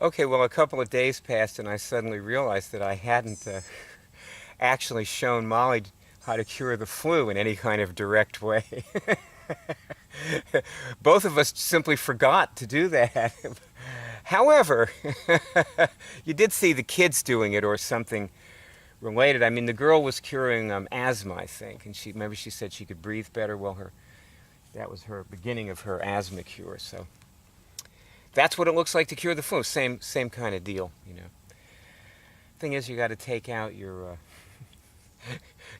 Okay, well, a couple of days passed, and I suddenly realized that I hadn't actually shown Molly how to cure the flu in any kind of direct way. Both of us simply forgot to do that. However, you did see the kids doing it or something related. I mean, the girl was curing asthma, I think, and she said she could breathe better. Well, that was her beginning of her asthma cure. So that's what it looks like to cure the flu. Same kind of deal, you know. Thing is, you got to take out your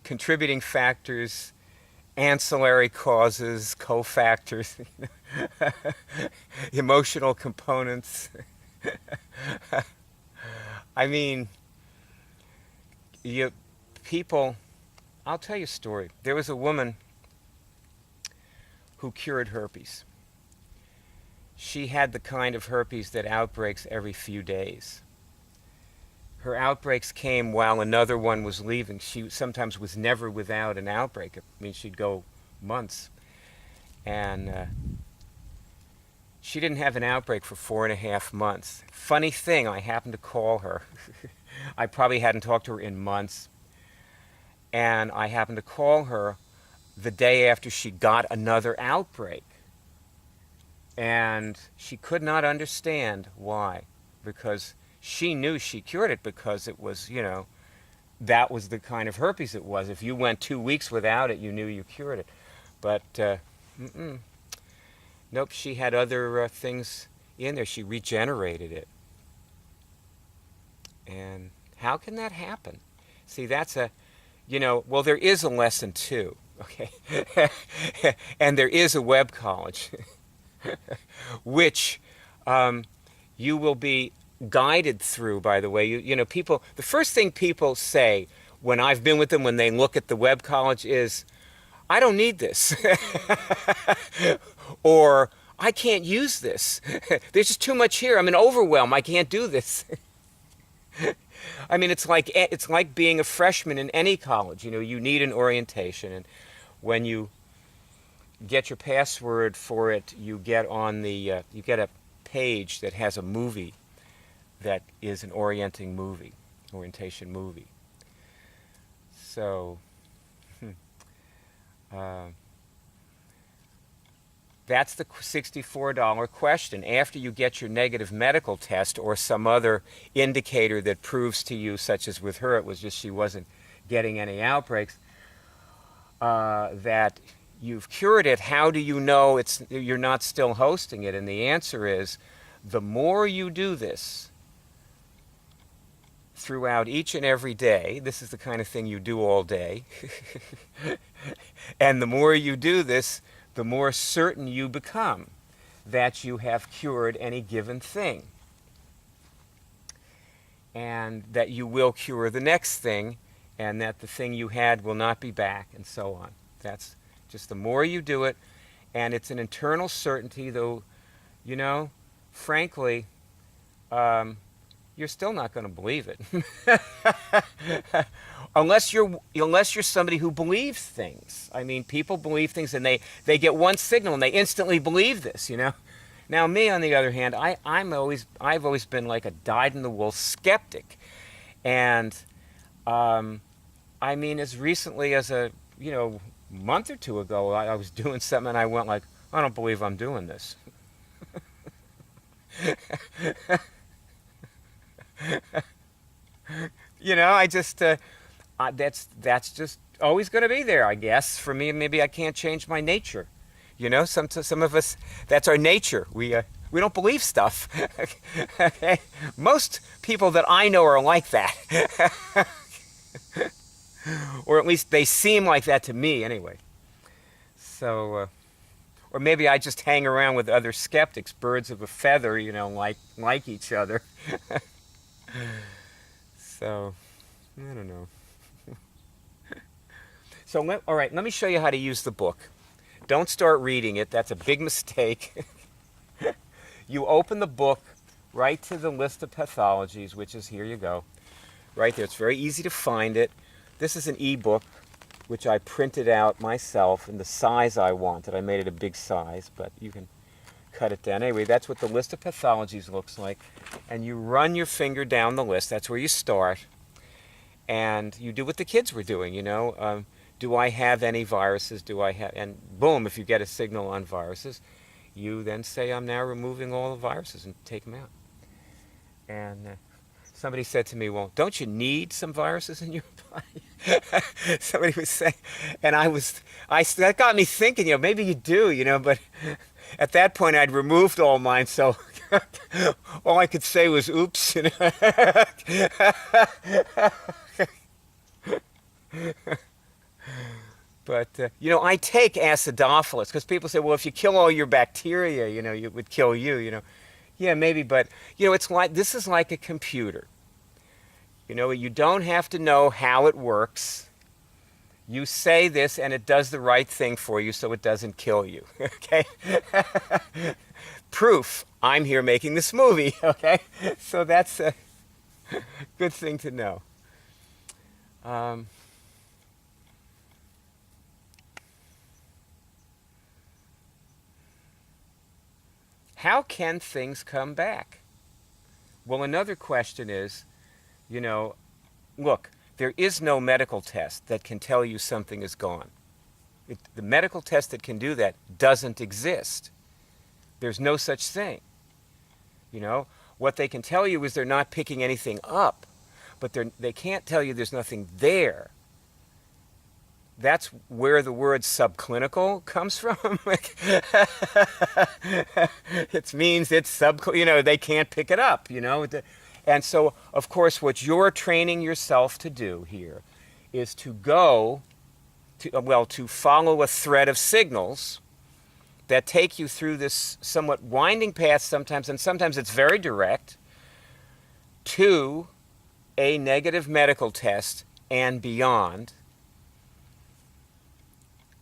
contributing factors, ancillary causes, cofactors, emotional components. I mean, people. I'll tell you a story. There was a woman who cured herpes. She had the kind of herpes that outbreaks every few days. Her outbreaks came while another one was leaving. She sometimes was never without an outbreak. I mean, she'd go months. And she didn't have an outbreak for 4.5 months. Funny thing, I happened to call her. I probably hadn't talked to her in months. And I happened to call her the day after she got another outbreak. And she could not understand why. Because she knew she cured it because it was, you know, that was the kind of herpes it was. If you went 2 weeks without it, you knew you cured it. But, nope, she had other things in there. She regenerated it. And how can that happen? See, that's well, there is a lesson too, okay? And there is a web college, which you will be guided through, by the way. People, the first thing people say when I've been with them, when they look at the web college is, I don't need this. Or, I can't use this. There's just too much here. I'm in overwhelm. I can't do this. I mean, it's like being a freshman in any college. You need an orientation, and when you get your password for it, you get on you get a page that has a movie that is an orientation movie. So, that's the $64 question. After you get your negative medical test or some other indicator that proves to you, such as with her, it was just she wasn't getting any outbreaks, that you've cured it, how do you know you're not still hosting it? And the answer is, the more you do this throughout each and every day, this is the kind of thing you do all day, and the more you do this, the more certain you become that you have cured any given thing. And that you will cure the next thing, and that the thing you had will not be back, and so on. That's just the more you do it, and it's an internal certainty, though, frankly, you're still not going to believe it. Unless you're somebody who believes things. I mean, people believe things, and they get one signal and they instantly believe this. Now, me, on the other hand, I've always been like a dyed-in-the-wool skeptic, and I mean, as recently as a month or two ago, I was doing something and I went like, I don't believe I'm doing this. I just that's just always going to be there, I guess. For me, maybe I can't change my nature. Some of us, that's our nature. We don't believe stuff. Okay? Most people that I know are like that, or at least they seem like that to me, anyway. So, or maybe I just hang around with other skeptics, birds of a feather, like each other. So, I don't know. So, all right, let me show you how to use the book. Don't start reading it. That's a big mistake. You open the book right to the list of pathologies, which is, here you go, right there. It's very easy to find it. This is an e-book, which I printed out myself in the size I wanted. I made it a big size, but you can cut it down. Anyway, that's what the list of pathologies looks like. And you run your finger down the list. That's where you start. And you do what the kids were doing, you know. Do I have any viruses? Do I have... And boom, if you get a signal on viruses, you then say, I'm now removing all the viruses and take them out. And somebody said to me, well, don't you need some viruses in your body? Somebody was saying, and that got me thinking, you know, maybe you do, you know, but at that point I'd removed all mine, so all I could say was, oops, you know. But, you know, I take acidophilus, because people say, well, if you kill all your bacteria, you know, it would kill you, you know. Yeah, maybe, but, you know, this is like a computer. You know, you don't have to know how it works. You say this, and it does the right thing for you, so it doesn't kill you, okay? Proof, I'm here making this movie, okay? So that's a good thing to know. How can things come back? Well, another question is, you know, look, there is no medical test that can tell you something is gone. The medical test that can do that doesn't exist. There's no such thing. You know, what they can tell you is they're not picking anything up, but they can't tell you there's nothing there. That's where the word subclinical comes from. It means it's you know, they can't pick it up, you know. And so, of course, what you're training yourself to do here is to to follow a thread of signals that take you through this somewhat winding path sometimes, and sometimes it's very direct, to a negative medical test and beyond,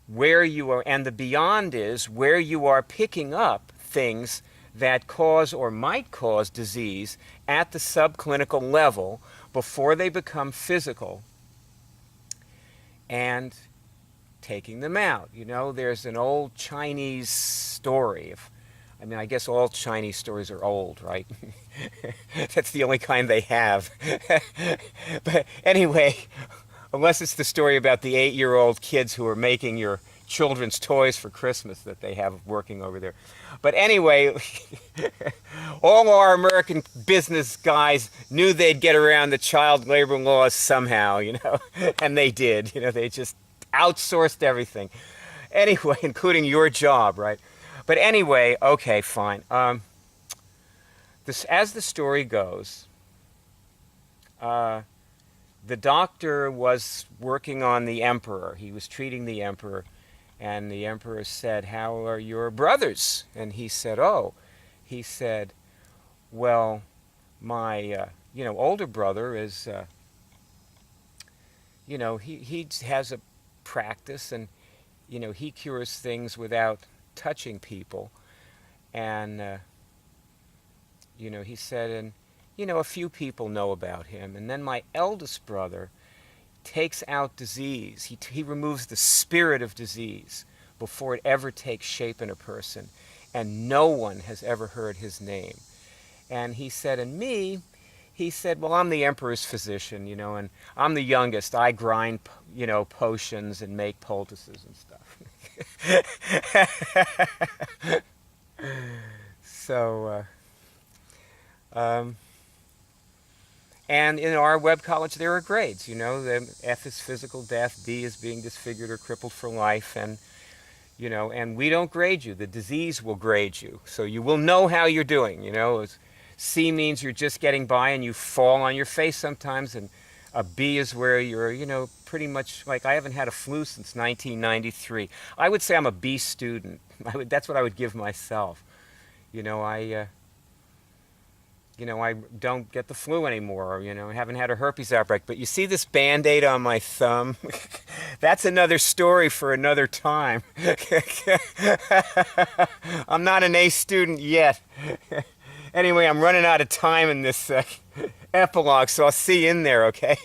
where you are, and the beyond is where you are picking up things that cause or might cause disease at the subclinical level before they become physical, and taking them out. You know, there's an old Chinese story. I mean, I guess all Chinese stories are old, right? That's the only kind they have. But anyway, unless it's the story about the 8-year-old kids who are making your children's toys for Christmas that they have working over there. But anyway, all our American business guys knew they'd get around the child labor laws somehow, you know, and they did. You know, they just outsourced everything. Anyway, including your job, right? But anyway, okay, fine. As the story goes, the doctor was working on the emperor. He was treating the emperor, and the emperor said, "How are your brothers?" And he said, "Well, my older brother is, he has a practice, and he cures things without touching people, and he said, and a few people know about him. And then my eldest brother takes out disease. He removes the spirit of disease before it ever takes shape in a person, and no one has ever heard his name." And he said, and me, he said, "Well, I'm the emperor's physician, and I'm the youngest. I grind, potions and make poultices and stuff." So, and in our web college, there are grades. The F is physical death, D is being disfigured or crippled for life, and and we don't grade you. The disease will grade you, so you will know how you're doing. C means you're just getting by and you fall on your face sometimes, and a B is where you're, pretty much like, I haven't had a flu since 1993. I would say I'm a B student. That's what I would give myself. I don't get the flu anymore, I haven't had a herpes outbreak. But you see this Band-Aid on my thumb? That's another story for another time. I'm not an A student yet. Anyway, I'm running out of time in this epilogue, so I'll see you in there, okay?